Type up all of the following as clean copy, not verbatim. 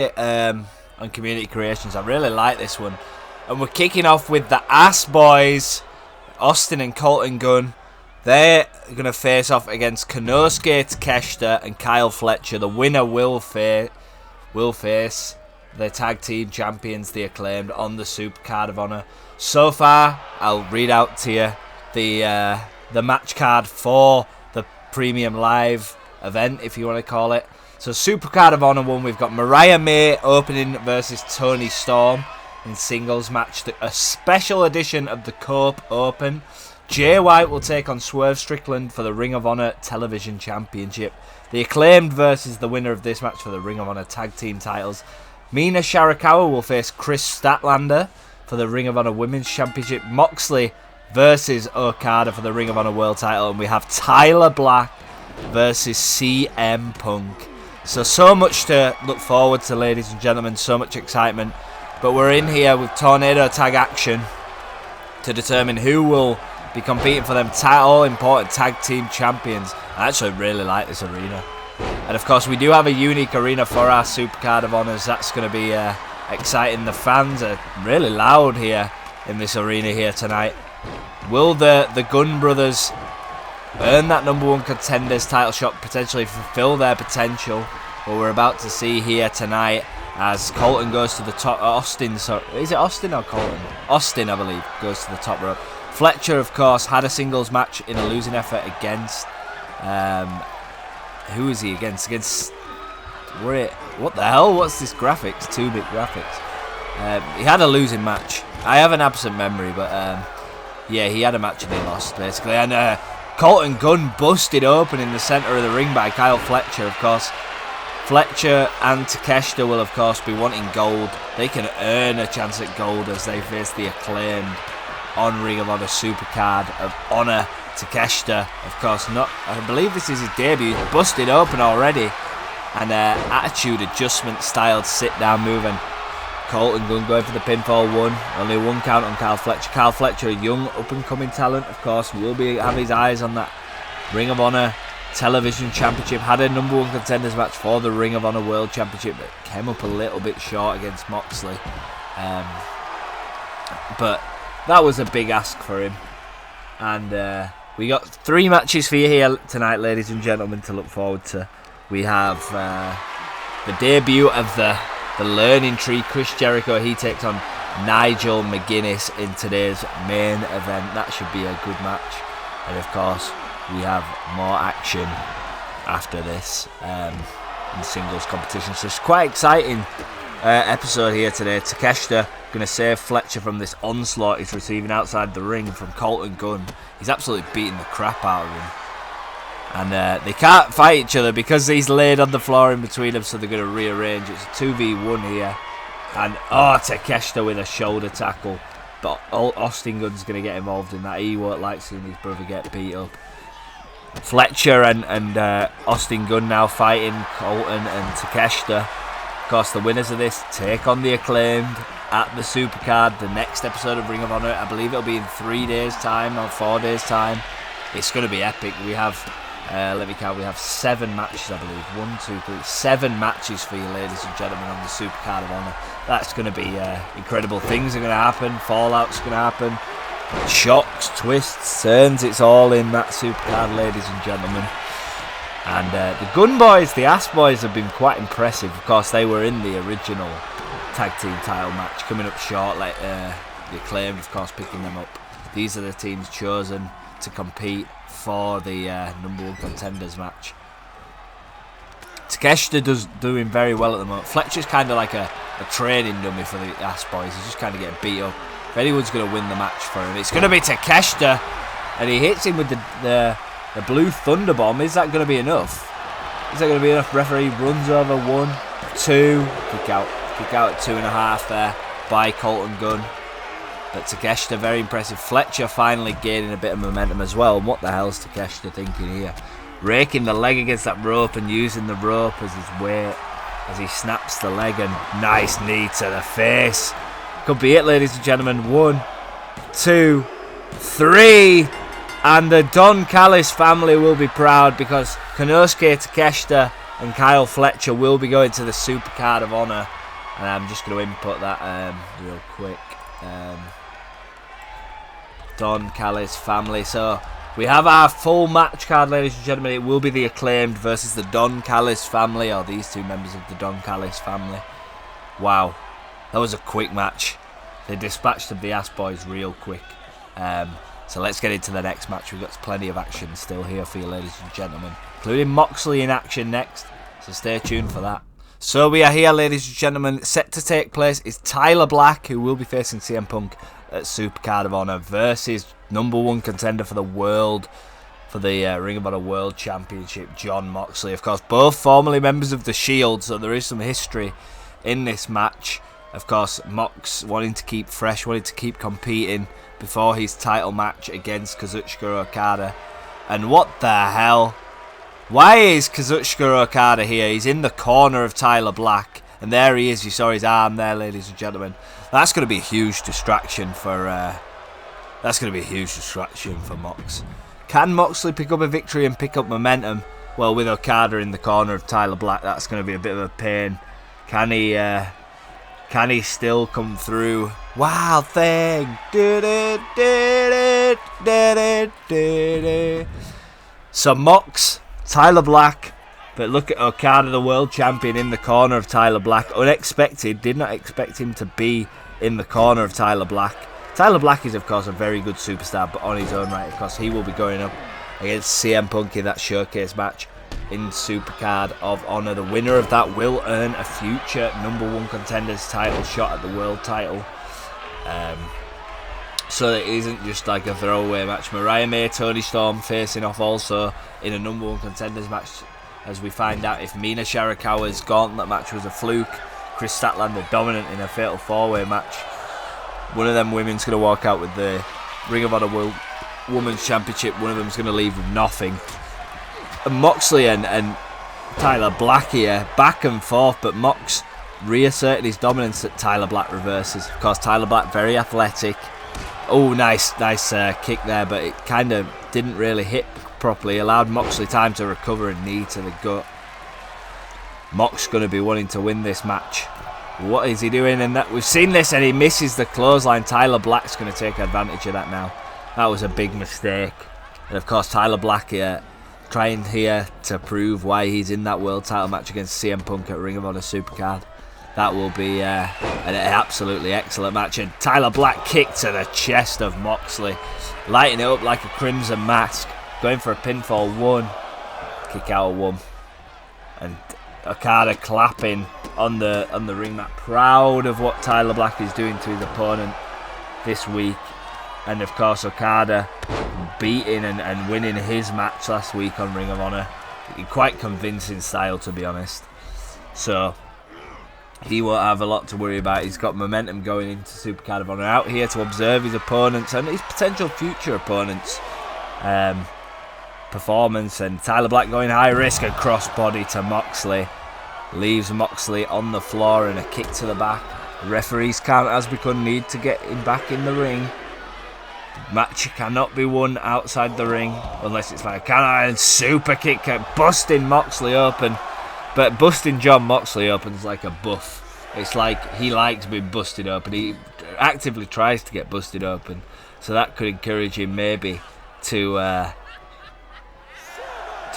on Community Creations. I really like this one. And we're kicking off with the Ass Boys, Austin and Colten Gunn. They're going to face off against Konosuke, Takeshita and Kyle Fletcher. The winner will face the Tag Team Champions, the Acclaimed, on the Supercard of Honor. So far, I'll read out to you the match card for the Premium Live event, if you want to call it. So Supercard of Honor 1, we've got Mariah May opening versus Toni Storm in singles match. A special edition of the Cope Open. Jay White will take on Swerve Strickland for the Ring of Honor Television Championship. The Acclaimed versus the winner of this match for the Ring of Honor Tag Team Titles. Mina Sharakawa will face Chris Statlander for the Ring of Honor Women's Championship. Moxley versus Okada for the Ring of Honor World Title. And we have Tyler Black versus CM Punk. So much to look forward to, ladies and gentlemen. So much excitement. But we're in here with Tornado Tag Action to determine who will be competing for them all-important Tag Team Champions. I actually really like this arena. And of course, we do have a unique arena for our Supercard of Honors. That's going to be exciting. The fans are really loud here in this arena here tonight. Will the Gunn brothers earn that #1 Contenders title shot, potentially fulfill their potential? Well, we're about to see here tonight as Colten goes to the top. Austin, sorry, is it Austin or Colten? Austin, I believe, goes to the top rope. Fletcher, of course, had a singles match in a losing effort against. Who is he against? What the hell? What's this graphics? 2-bit graphics. He had a losing match. I have an absent memory, but yeah, he had a match and he lost, basically. And Colten Gunn busted open in the centre of the ring by Kyle Fletcher, of course. Fletcher and Takeshita will, of course, be wanting gold. They can earn a chance at gold as they face the Acclaimed on Ring of Honor Supercard of Honor. Takeshita, of course, I believe this is his debut. He's busted open already. And attitude adjustment styled sit down move. And Colten Gunn going for the pinfall 1. Only 1 count on Kyle Fletcher. Kyle Fletcher, a young up and coming talent, of course, will have his eyes on that Ring of Honor Television Championship. Had a #1 Contenders match for the Ring of Honor World Championship, but came up a little bit short against Moxley. But that was a big ask for him. And we got 3 matches for you here tonight, ladies and gentlemen, to look forward to. We have the debut of the Learning Tree, Chris Jericho. He takes on Nigel McGuinness in today's main event. That should be a good match. And of course, we have more action after this in singles competition. So it's quite exciting episode here today. Takeshita going to save Fletcher from this onslaught he's receiving outside the ring from Colten Gunn. He's absolutely beating the crap out of him. And they can't fight each other because he's laid on the floor in between them, so they're going to rearrange. It's a 2v1 here. And, Takeshita with a shoulder tackle. But Austin Gunn's going to get involved in that. He won't like seeing his brother get beat up. Fletcher and Austin Gunn now fighting Colten and Takeshita. Of course, the winners of this take on the Acclaimed at the Supercard, the next episode of Ring of Honor. I believe it'll be in 3 days' time or 4 days' time. It's going to be epic. We have, let me count, we have 7 matches, I believe. 1, 2, 3, 7 matches for you, ladies and gentlemen, on the Supercard of Honor. That's going to be incredible. Things are going to happen. Fallout's going to happen. Shocks, twists, turns. It's all in that Supercard, ladies and gentlemen. And the Gunn Boys, the Ass Boys, have been quite impressive. Of course, they were in the original Tag Team title match, coming up short, like the Acclaimed, of course, picking them up. These are the teams chosen to compete for the #1 Contenders match. Takeshita doing very well at the moment. Fletcher's kind of like a training dummy for the Ass Boys. He's just kind of getting beat up. If anyone's going to win the match for him, it's going to be Takeshita. And he hits him with the blue thunder bomb. Is that going to be enough? Is that going to be enough? Referee runs over 1, 2, kick out. Kick out at 2.5 there by Colten Gunn. But Takeshita, very impressive. Fletcher finally gaining a bit of momentum as well. And what the hell is Takeshita thinking here? Raking the leg against that rope and using the rope as his weight as he snaps the leg, and nice knee to the face. Could be it, ladies and gentlemen. 1, 2, 3. And the Don Callis family will be proud because Konosuke Takeshita and Kyle Fletcher will be going to the Supercard of Honor. And I'm just going to input that real quick. Don Callis family. So we have our full match card, ladies and gentlemen. It will be the Acclaimed versus the Don Callis family, or these two members of the Don Callis family. Wow, that was a quick match. They dispatched of the Ass Boys real quick. So let's get into the next match. We've got plenty of action still here for you, ladies and gentlemen, including Moxley in action next. So stay tuned for that. So we are here, ladies and gentlemen. Set to take place is Tyler Black, who will be facing CM Punk at Supercard of Honor, versus #1 contender for the world, for the Ring of Honor World Championship, Jon Moxley. Of course, both formerly members of the Shield, so there is some history in this match. Of course, Mox wanting to keep fresh, wanting to keep competing before his title match against Kazuchika Okada. And what the hell? Why is Kazuchika Okada here? He's in the corner of Tyler Black. And there he is. You saw his arm there, ladies and gentlemen. That's going to be a huge distraction for... Mox. Can Moxley pick up a victory and pick up momentum? Well, with Okada in the corner of Tyler Black, that's going to be a bit of a pain. Can he still come through? Wild thing. So Mox, Tyler Black, but look at Okada, the world champion, in the corner of Tyler Black. Unexpected. Did not expect him to be in the corner of Tyler Black. Tyler Black is, of course, a very good superstar, but on his own right, of course, he will be going up against CM Punk in that showcase match in Supercard of Honor. The winner of that will earn a future #1 contender's title shot at the world title. So it isn't just like a throwaway match. Mariah May, Toni Storm facing off also in a #1 contenders match, as we find out if Mina Shirakawa's gauntlet match was a fluke. Chris Statlander dominant in a fatal 4-way match. One of them women's going to walk out with the Ring of Honor World Women's Championship. One of them's going to leave with nothing. And Moxley and Tyler Black here, back and forth, but Mox reasserted his dominance at Tyler Black reverses. Of course, Tyler Black very athletic. Oh, nice kick there, but it kind of didn't really hit properly. Allowed Moxley time to recover and knee to the gut. Mox going to be wanting to win this match. What is he doing? And that we've seen this, and he misses the clothesline. Tyler Black's going to take advantage of that now. That was a big mistake. And of course, Tyler Black here, trying here to prove why he's in that world title match against CM Punk at Ring of Honor Supercard. That will be an absolutely excellent match. And Tyler Black kick to the chest of Moxley, lighting it up like a crimson mask, going for a pinfall 1, kick out 1, and Okada clapping on the ring mat, proud of what Tyler Black is doing to his opponent this week. And of course, Okada beating and winning his match last week on Ring of Honor in quite convincing style, to be honest. So he won't have a lot to worry about. He's got momentum going into Supercard of Honor, out here to observe his opponents and his potential future opponents' performance. And Tyler Black going high risk, a crossbody to Moxley, leaves Moxley on the floor, and a kick to the back. The referee's count has begun, need to get him back in the ring. The match cannot be won outside the ring unless it's like a can-iron super kick, busting Moxley open. But busting Jon Moxley open is like a buff. It's like he likes being busted open. He actively tries to get busted open, so that could encourage him maybe to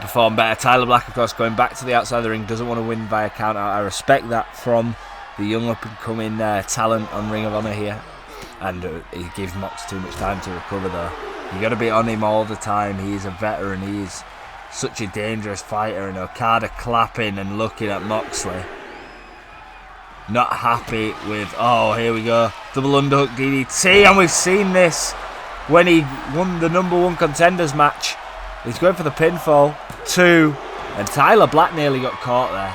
perform better. Tyler Black, of course, going back to the outside of the ring, doesn't want to win via count out. I respect that from the young up-and-coming talent on Ring of Honor here. And he gives Mox too much time to recover, though. You got to be on him all the time. He's a veteran. He's such a dangerous fighter. And Okada clapping and looking at Moxley, not happy with... Oh, here we go. Double underhook DDT. And we've seen this when he won the #1 contenders match. He's going for the pinfall 2, and Tyler Black nearly got caught there.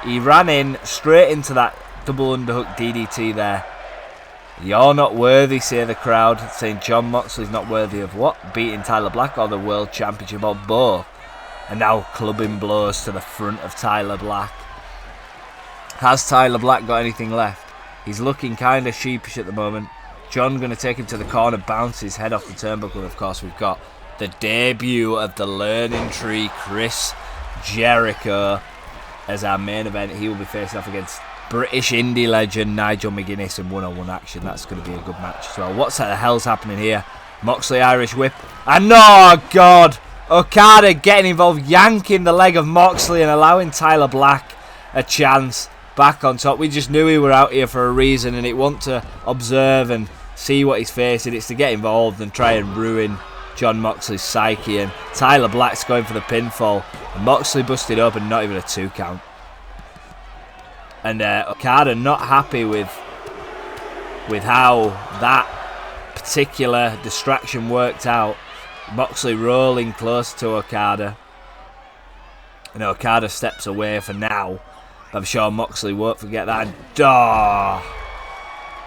He ran in straight into that double underhook DDT there. You're not worthy, say the crowd, saying Jon Moxley's not worthy of what? Beating Tyler Black or the World Championship or both? And now clubbing blows to the front of Tyler Black. Has Tyler Black got anything left? He's looking kind of sheepish at the moment. Jon going to take him to the corner, bounce his head off the turnbuckle. Of course, we've got the debut of the Learning Tree, Chris Jericho. as our main event. He will be facing off against British indie legend Nigel McGuinness in one-on-one action. That's going to be a good match as well. What the hell's happening here? Moxley Irish whip. And oh God! Okada getting involved, yanking the leg of Moxley and allowing Tyler Black a chance back on top. We just knew we were out here for a reason, and it wasn't to observe and see what he's facing. It's to get involved and try and ruin John Moxley's psyche. And Tyler Black's going for the pinfall. And Moxley busted up and not even a 2 count. And Okada not happy with how that particular distraction worked out. Moxley rolling close to Okada. And Okada steps away for now. I'm sure Moxley won't forget that.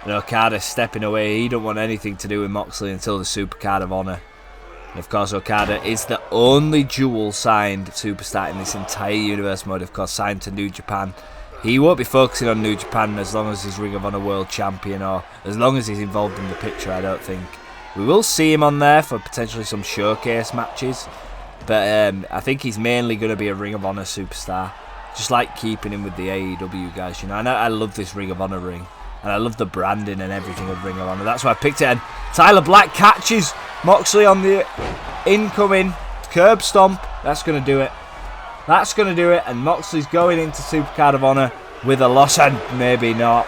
And Okada stepping away. He don't want anything to do with Moxley until the Supercard of Honor. And of course, Okada is the only dual signed superstar in this entire universe mode. Of course, signed to New Japan. He won't be focusing on New Japan as long as he's Ring of Honor World Champion, or as long as he's involved in the picture, I don't think. We will see him on there for potentially some showcase matches. But I think he's mainly going to be a Ring of Honor superstar. Just like keeping him with the AEW guys, you know. I love this Ring of Honor ring. And I love the branding and everything of Ring of Honor. That's why I picked it. And Tyler Black catches Moxley on the incoming curb stomp. That's going to do it. That's going to do it. And Moxley's going into Supercard of Honor with a loss. And maybe not.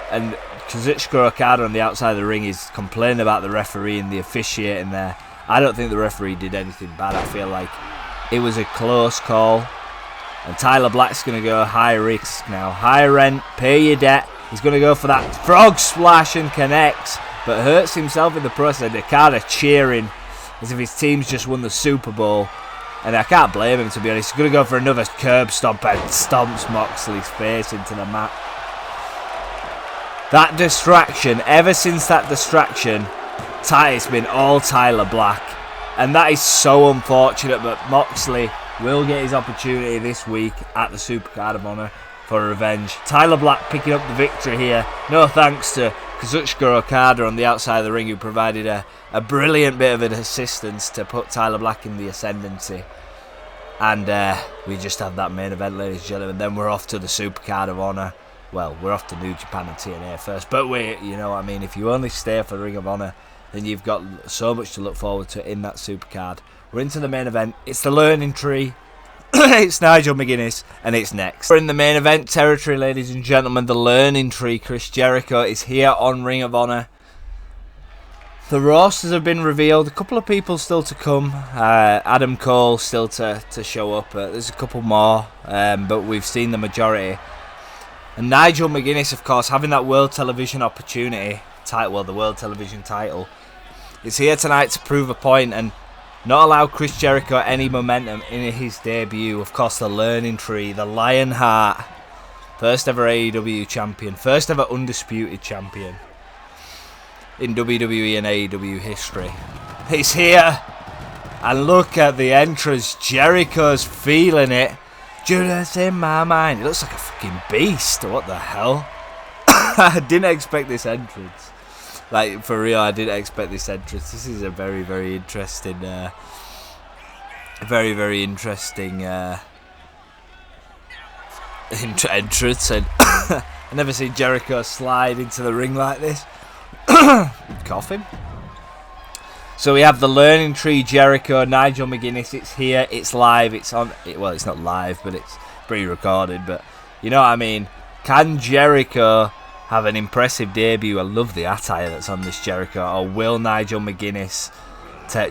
And Kazuchika Okada on the outside of the ring is complaining about the referee and the officiating there. I don't think the referee did anything bad. I feel like it was a close call. And Tyler Black's going to go high risk now. High rent, pay your debt. He's going to go for that frog splash and connects, but hurts himself in the process. And Okada cheering as if his team's just won the Super Bowl. And I can't blame him, to be honest. He's going to go for another curb stomp and stomps Moxley's face into the mat. That distraction, ever since that distraction, it's been all Tyler Black. And that is so unfortunate, but Moxley will get his opportunity this week at the Supercard of Honor for revenge. Tyler Black picking up the victory here. No thanks to Kazuchika Okada on the outside of the ring, who provided a brilliant bit of an assistance to put Tyler Black in the ascendancy. And we just have that main event, ladies and gentlemen. Then we're off to the Supercard of Honor. Well, we're off to New Japan and TNA first. But wait, you know what I mean? If you only stay for Ring of Honor, then you've got so much to look forward to in that Supercard. We're into the main event. It's the Learning Tree. It's Nigel McGuinness, and it's next. We're in the main event territory, ladies and gentlemen. The Learning Tree, Chris Jericho, is here on Ring of Honor. The rosters have been revealed. A couple of people still to come. Adam Cole still to show up. There's a couple more, but we've seen the majority. And Nigel McGuinness, of course, having that World Television opportunity, the World Television title, is here tonight to prove a point and not allow Chris Jericho any momentum in his debut. Of course, the Learning Tree, the Lionheart, first ever AEW champion, first ever undisputed champion in WWE and AEW history. He's here, and look at the entrance. Jericho's feeling it. Just in my mind. It looks like a fucking beast. What the hell? I didn't expect this entrance. Like, for real, I didn't expect this entrance. This is a very, very interesting, entrance. And I've never seen Jericho slide into the ring like this. Coughing. So we have the Learning Tree, Jericho, Nigel McGuinness. It's here, it's live, it's on. Well, it's not live, but it's pre-recorded. But you know what I mean? Can Jericho have an impressive debut? I love the attire that's on this Jericho. Or will Nigel McGuinness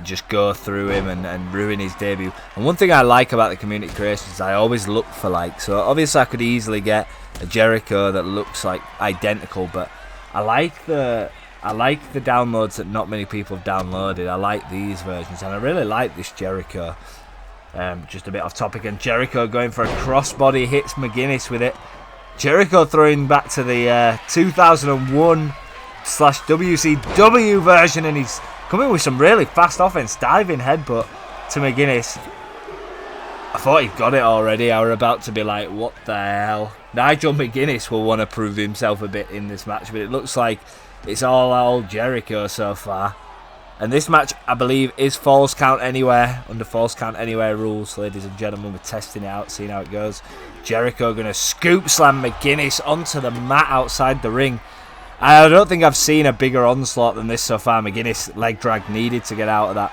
just go through him and ruin his debut? And one thing I like about the community creations, I always look for so obviously I could easily get a Jericho that looks like identical, but I like the downloads that not many people have downloaded. I like these versions, and I really like this Jericho. Just a bit off topic, and Jericho going for a crossbody, hits McGuinness with it. Jericho throwing back to the 2001/WCW version, and he's coming with some really fast offense. Diving headbutt to McGuinness. I thought he got it already. I were about to be like, what the hell? Nigel McGuinness will want to prove himself a bit in this match, but it looks like it's all Jericho so far. And this match, I believe, is Falls Count Anywhere, under Falls Count Anywhere rules, ladies and gentlemen. We're testing it out, seeing how it goes. Jericho going to scoop slam McGuinness onto the mat outside the ring. I don't think I've seen a bigger onslaught than this so far. McGuinness leg drag, needed to get out of that.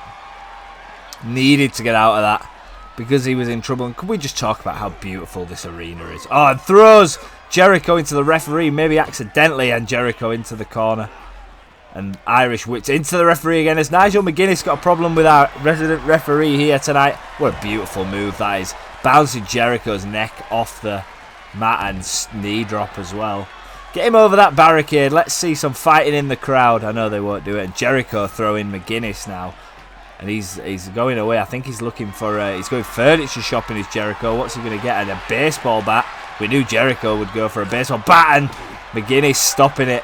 Needed to get out of that because he was in trouble. And could we just talk about how beautiful this arena is? Oh, and throws Jericho into the referee, maybe accidentally, and Jericho into the corner. And Irish whips into the referee again as Nigel McGuinness got a problem with our resident referee here tonight. What a beautiful move that is. Bouncing Jericho's neck off the mat and knee drop as well. Get him over that barricade. Let's see some fighting in the crowd. I know they won't do it. And Jericho throwing McGuinness now. And he's going away. I think he's looking for... he's going furniture shopping, is Jericho. What's he going to get? And a baseball bat. We knew Jericho would go for a baseball bat. And McGuinness stopping it.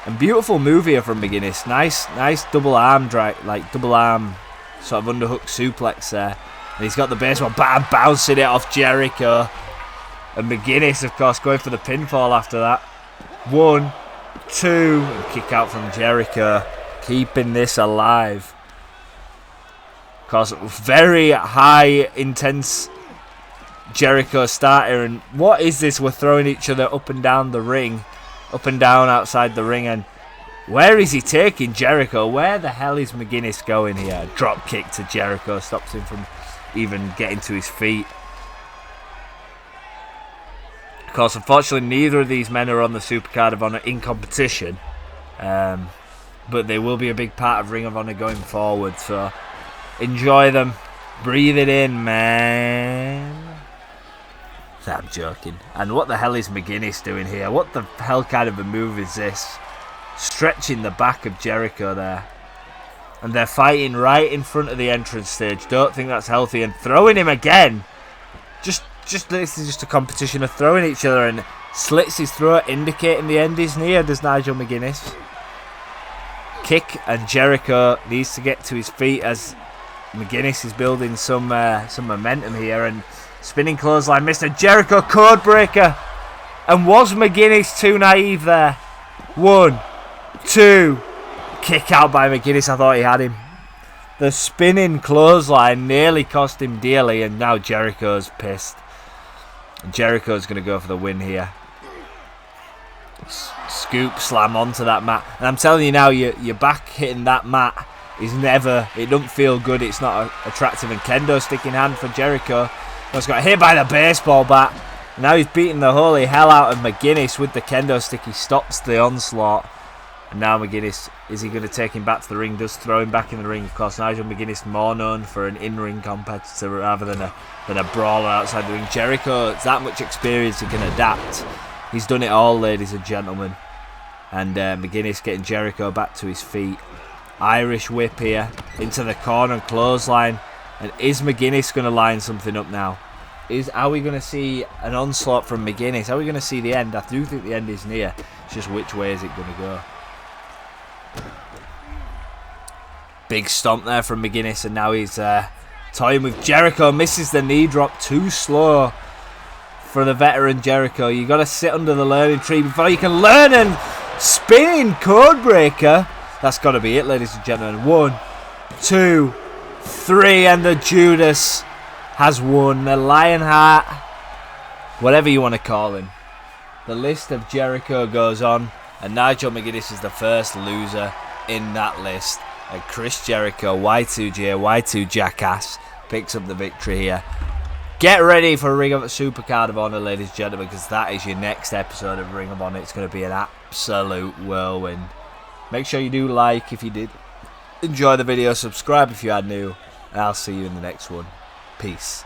And beautiful move here from McGuinness. Nice double arm drag, like double arm sort of underhook suplex there. And he's got the baseball bat and bouncing it off Jericho. And McGuinness, of course, going for the pinfall after that. 1, 2, and kick out from Jericho, keeping this alive. Of course, very high, intense Jericho starter. And what is this? We're throwing each other up and down the ring. Up and down outside the ring, and where is he taking Jericho? Where the hell is McGuinness going here? Drop kick to Jericho stops him from even getting to his feet. Of course, unfortunately, neither of these men are on the Supercard of Honor in competition, but they will be a big part of Ring of Honor going forward. So enjoy them, breathe it in, man. I'm joking. And what the hell is McGuinness doing here? What the hell kind of a move is this? Stretching the back of Jericho there. And they're fighting right in front of the entrance stage. Don't think that's healthy. And throwing him again. Just this is just a competition of throwing each other. And slits his throat, indicating the end is near, does Nigel McGuinness. Kick, and Jericho needs to get to his feet as McGuinness is building some momentum here. And spinning clothesline, Mr. Jericho codebreaker. And was McGuinness too naive there? 1, 2, kick out by McGuinness. I thought he had him. The spinning clothesline nearly cost him dearly, and now Jericho's pissed. And Jericho's going to go for the win here. Scoop slam onto that mat. And I'm telling you now, your back hitting that mat is never, it doesn't feel good. It's not attractive. And kendo stick in hand for Jericho. He's got hit by the baseball bat. And now he's beating the holy hell out of McGuinness with the kendo stick. He stops the onslaught. And now McGuinness, is he going to take him back to the ring? Does throw him back in the ring. Of course, Nigel McGuinness more known for an in-ring competitor rather than a brawler outside the ring. Jericho has that much experience, he can adapt. He's done it all, ladies and gentlemen. And McGuinness getting Jericho back to his feet. Irish whip here into the corner and clothesline. And is McGuinness going to line something up now? Are we going to see an onslaught from McGuinness? Are we going to see the end? I do think the end is near. It's just which way is it going to go? Big stomp there from McGuinness, and now he's toying with Jericho. Misses the knee drop, too slow for the veteran Jericho. You got to sit under the learning tree before you can learn. And spinning codebreaker. That's got to be it, ladies and gentlemen. 1, 2, 3, and the Judas has won. The Lionheart, whatever you want to call him. The list of Jericho goes on, and Nigel McGuinness is the first loser in that list. And Chris Jericho, Y2J, Y2 Jackass, picks up the victory here. Get ready for Ring of Supercard of Honor, ladies and gentlemen, because that is your next episode of Ring of Honor. It's going to be an absolute whirlwind. Make sure you do like if you did enjoy the video, subscribe if you are new, and I'll see you in the next one. Peace.